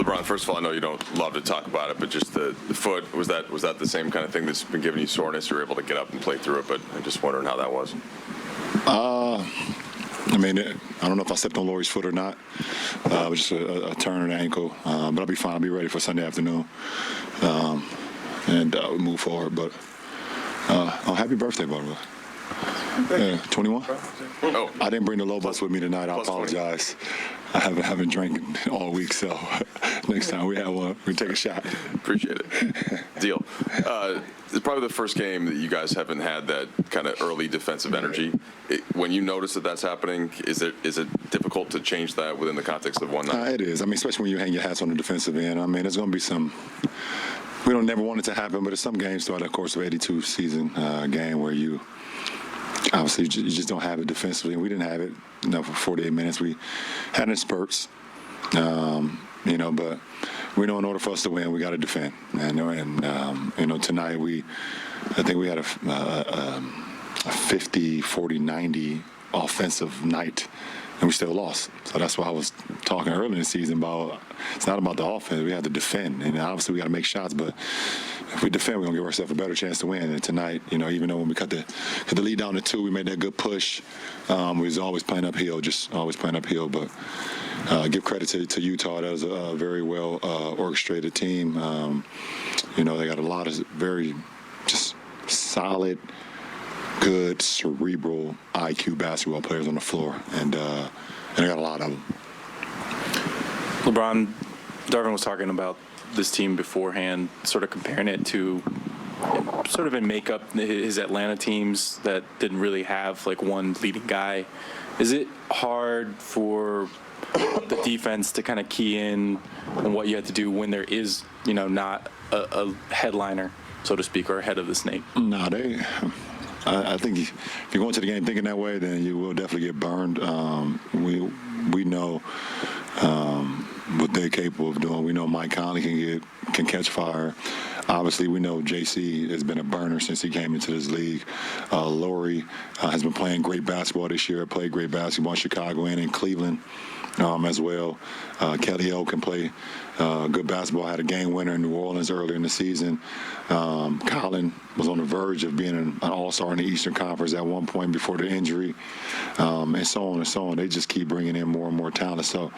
LeBron, first of all, I know you don't love to talk about it, but just the foot, was that the same kind of thing that's been giving you soreness? You were able to get up and play through it, but I'm just wondering how that was. I mean, I don't know if I stepped on Lori's foot or not. It was just a turn in the ankle. But I'll be fine. I'll be ready for Sunday afternoon. And we move forward. But happy birthday, by the way. Yeah, 21? Oh. I didn't bring the Lobos with me tonight. I apologize. I haven't drank all week, so next time we have one, we take a shot. Appreciate it. Deal. It's probably the first game that you guys haven't had that kind of early defensive energy. When you notice that that's happening, is it difficult to change that within the context of one night? It is. I mean, especially when you hang your hats on the defensive end. I mean, there's going to be some. We don't never want it to happen, but there's some games throughout the course of 82 season game where you. Obviously, you just don't have it defensively, and we didn't have it, for 48 minutes. We had it in spurts, but we know in order for us to win, we got to defend. And tonight I think we had a 50, 40, 90 offensive night, and we still lost. So that's why I was talking earlier in the season about it's not about the offense. We have to defend, and obviously we got to make shots, but if we defend, we're going to give ourselves a better chance to win. And tonight, even though when we cut the lead down to 2, we made that good push. We was always playing uphill, But give credit to Utah. That was a very well orchestrated team. They got a lot of very just solid, good, cerebral IQ basketball players on the floor, and they got a lot of them. LeBron, Darvin was talking about this team beforehand, sort of comparing it to sort of in makeup his Atlanta teams that didn't really have like one leading guy. Is it hard for the defense to kind of key in on what you have to do when there is, not a headliner, so to speak, or a head of the snake? No, I think if you go into the game thinking that way, then you will definitely get burned. We know what they're capable of doing. We know Mike Conley can catch fire. Obviously, we know JC has been a burner since he came into this league. Laurie has been playing great basketball this year. Played great basketball in Chicago and in Cleveland as well. Kelly O can play good basketball. Had a game winner in New Orleans earlier in the season. Colin was on the verge of being an all-star in the Eastern Conference at one point before the injury, and so on and so on. They just keep bringing in more and more talent. So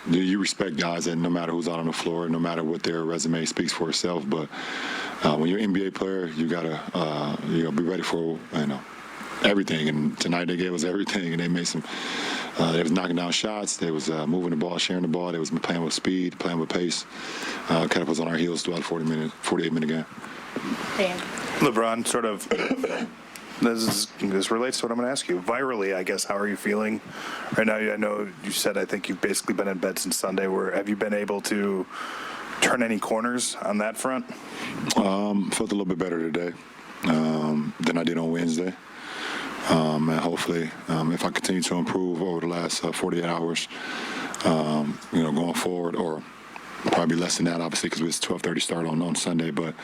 you respect guys that no matter who's out on the floor, no matter what their resume speaks for itself. But when you're an NBA player, you gotta be ready for everything. And tonight they gave us everything, and they made some. They was knocking down shots. They was moving the ball, sharing the ball. They was playing with speed, playing with pace. Kind of was on our heels throughout the 48-minute game. Dan. LeBron, sort of. This relates to what I'm going to ask you. Virally, I guess, how are you feeling right now? I know you said I think you've basically been in bed since Sunday. Have you been able to turn any corners on that front? Felt a little bit better today than I did on Wednesday. And hopefully, if I continue to improve over the last 48 hours, going forward, or probably less than that, obviously, because it was 12:30 start on Sunday. But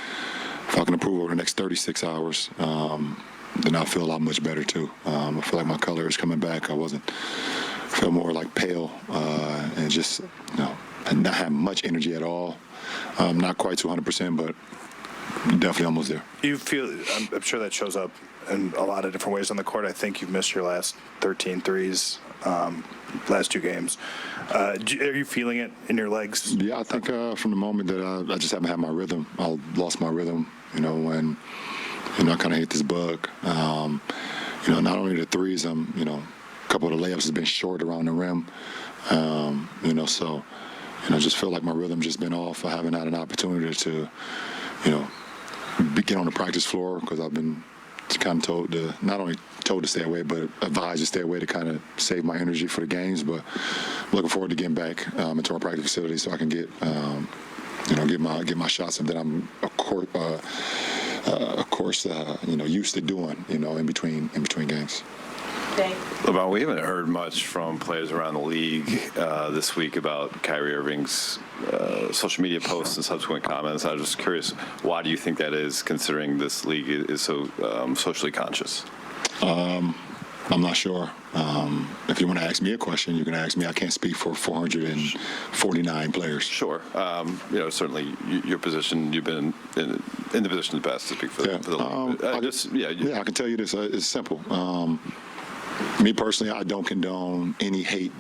if I can improve over the next 36 hours, then I feel a lot much better too. I feel like my color is coming back. I feel more like pale and just not have much energy at all. Not quite to 100%, but definitely almost there. You feel? I'm sure that shows up in a lot of different ways on the court. I think you've missed your last 13 threes, last 2 games. Are you feeling it in your legs? Yeah, I think from the moment that I just haven't had my rhythm. I lost my rhythm, when I kind of hate this bug. Not only the threes, a couple of the layups has been short around the rim. So just feel like my rhythm just been off. I haven't had an opportunity to, get on the practice floor because I've been kind of not only told to stay away, but advised to stay away to kind of save my energy for the games. But looking forward to getting back into our practice facility so I can get my shots that I'm of course used to doing in between games. LeBron, we haven't heard much from players around the league this week about Kyrie Irving's social media posts and subsequent comments. I was just curious, why do you think that is, considering this league is so socially conscious? I'm not sure. If you want to ask me a question, you can ask me. I can't speak for 449 players. Sure. Certainly your position, you've been in the position in the past to speak for, for the league. I can tell you this. It's simple. Me personally, I don't condone any hate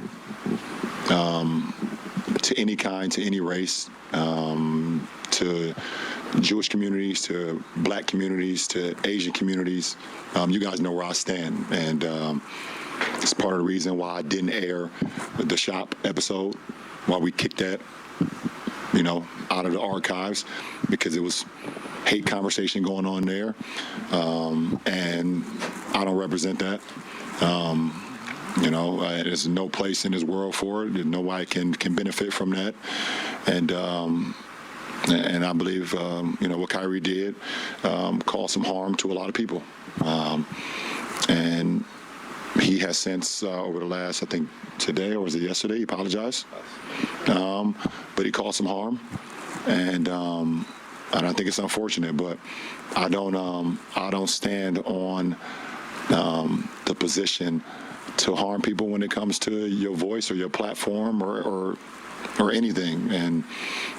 to any kind, to any race, to Jewish communities, to black communities, to Asian communities. You guys know where I stand, and it's part of the reason why I didn't air the Shop episode, why we kicked that, out of the archives, because it was hate conversation going on there, and I don't represent that. There's no place in this world for it. Nobody can benefit from that, and I believe what Kyrie did caused some harm to a lot of people, and he has since over the last, I think today, or was it yesterday, he apologized, but he caused some harm, and I think it's unfortunate, but I don't stand on the position to harm people when it comes to your voice or your platform or anything. And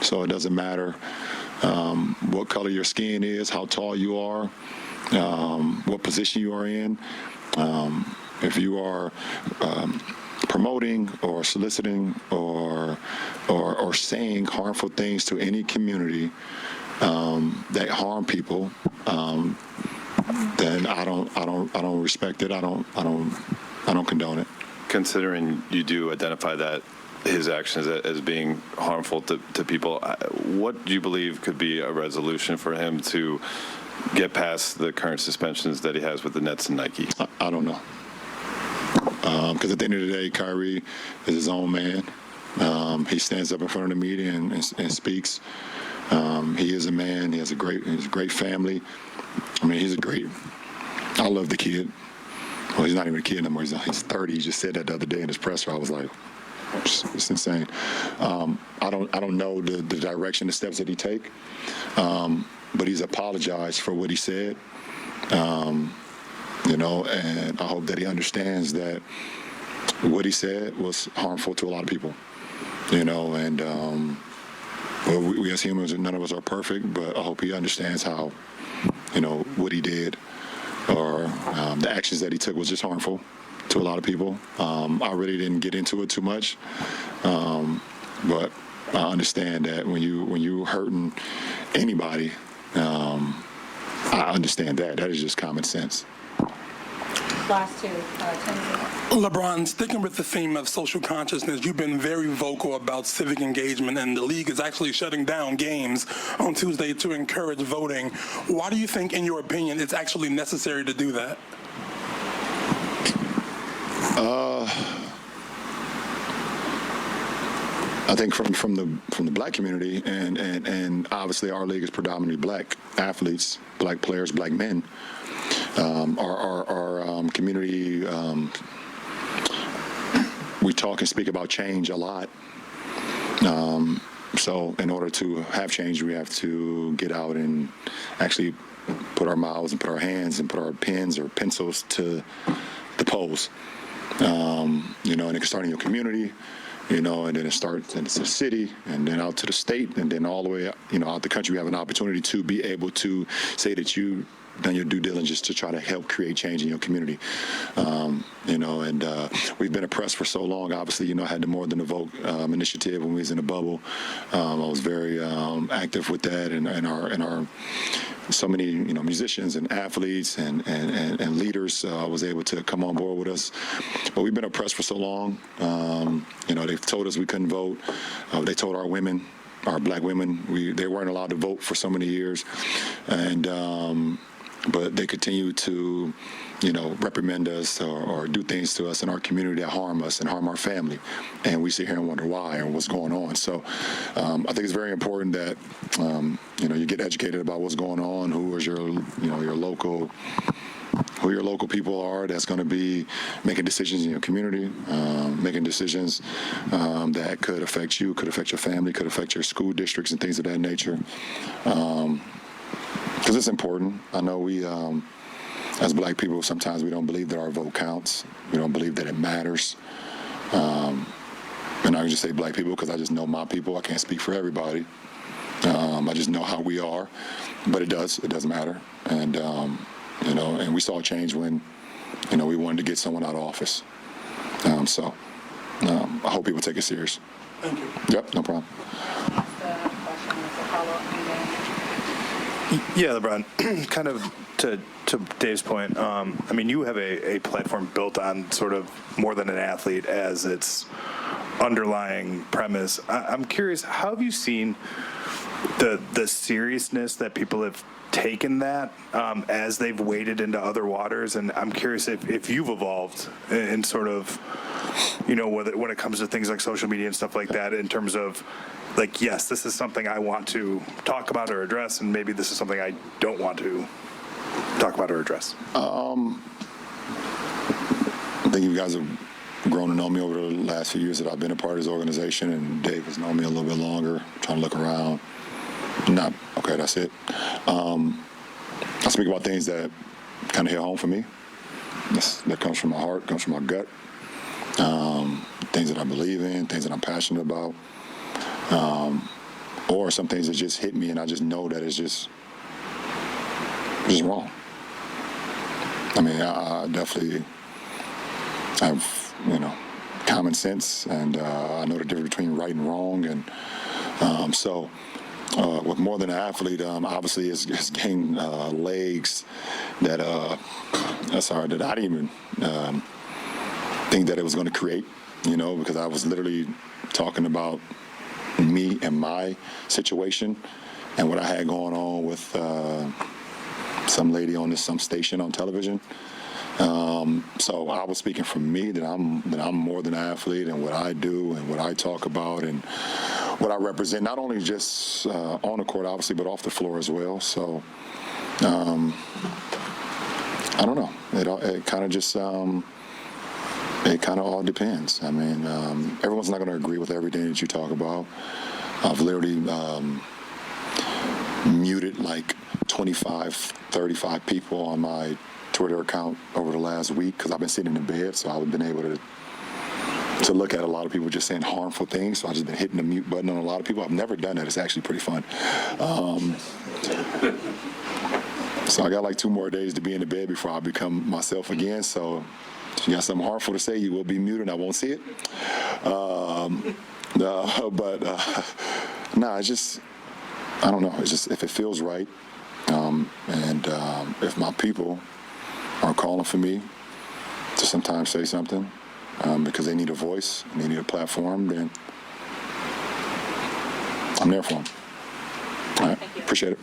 so it doesn't matter what color your skin is, how tall you are, what position you are in. If you are promoting or soliciting or saying harmful things to any community that harm people, then I don't respect it. I don't condone it. Considering you do identify that his actions as being harmful to people, what do you believe could be a resolution for him to get past the current suspensions that he has with the Nets and Nike? I don't know. Because at the end of the day, Kyrie is his own man. He stands up in front of the media and speaks. He is a man. He has a great family. I mean, I love the kid. Well, he's not even a kid anymore. He's 30. He just said that the other day in his presser. I was like, it's insane. I don't know the direction, the steps that he take, but he's apologized for what he said. And I hope that he understands that what he said was harmful to a lot of people. And we as humans, none of us are perfect, but I hope he understands how, what he did or the actions that he took was just harmful to a lot of people. I really didn't get into it too much, but I understand that when you hurting anybody, I understand that. That is just common sense. Last two, LeBron, sticking with the theme of social consciousness, you've been very vocal about civic engagement, and the league is actually shutting down games on Tuesday to encourage voting. Why do you think, in your opinion, it's actually necessary to do that? I think from the black community, and obviously our league is predominantly black athletes, black players, black men. Our community, we talk and speak about change a lot. So in order to have change, we have to get out and actually put our mouths and put our hands and put our pens or pencils to the polls. And it can start in your community, and then it starts in the city, and then out to the state, and then all the way, out the country. We have an opportunity to be able to say that you've done your due diligence to try to help create change in your community. And we've been oppressed for so long. Obviously, I had the More Than a Vote initiative when we was in the bubble. I was very active with that, and our so many musicians and athletes and leaders was able to come on board with us. But we've been oppressed for so long. They've told us we couldn't vote. They told our women, our black women, they weren't allowed to vote for so many years, and but they continue to reprimand us or do things to us in our community that harm us and harm our family, and we sit here and wonder why and what's going on. So I think it's very important that you get educated about what's going on, who is your local people are that's going to be making decisions in your community, making decisions that could affect you, could affect your family, could affect your school districts and things of that nature. Because it's important. I know as black people, sometimes we don't believe that our vote counts. We don't believe that it matters. And I can just say black people because I just know my people. I can't speak for everybody. I just know how we are, but it does matter. And, and we saw a change when, we wanted to get someone out of office. So I hope people take it serious. Thank you. Yep, no problem. Yeah, LeBron, kind of to Dave's point, you have a platform built on sort of more than an athlete as its underlying premise. I'm curious, how have you seen the seriousness that people have taken that as they've waded into other waters? And I'm curious if you've evolved in sort of, when it comes to things like social media and stuff like that, in terms of, like, yes, this is something I want to talk about or address, and maybe this is something I don't want to talk about or address. I think you guys have grown to know me over the last few years that I've been a part of this organization, and Dave has known me a little bit longer, trying to look around. Okay, that's it. I speak about things that kind of hit home for me. That comes from my heart, comes from my gut. Things that I believe in, things that I'm passionate about. Or some things that just hit me and I just know that it's just wrong. I definitely have, common sense, and I know the difference between right and wrong. And so with more than an athlete, obviously it's gained legs that that I didn't even think that it was going to create, because I was literally talking about me and my situation and what I had going on with some lady on some station on television. So I was speaking for me that I'm more than an athlete, and what I do and what I talk about and what I represent, not only just on the court, obviously, but off the floor as well. So I don't know. It kind of just it kind of all depends. Everyone's not going to agree with everything that you talk about. I've literally muted like 25, 35 people on my Twitter account over the last week because I've been sitting in bed, so I've been able to look at a lot of people just saying harmful things. So I've just been hitting the mute button on a lot of people. I've never done that. It's actually pretty fun. So I got like 2 more days to be in the bed before I become myself again. So if you got something harmful to say, you will be muted. I won't see it. It's just, I don't know. It's just if it feels right, and if my people are calling for me to sometimes say something because they need a voice and they need a platform, then I'm there for them. All right. Appreciate it.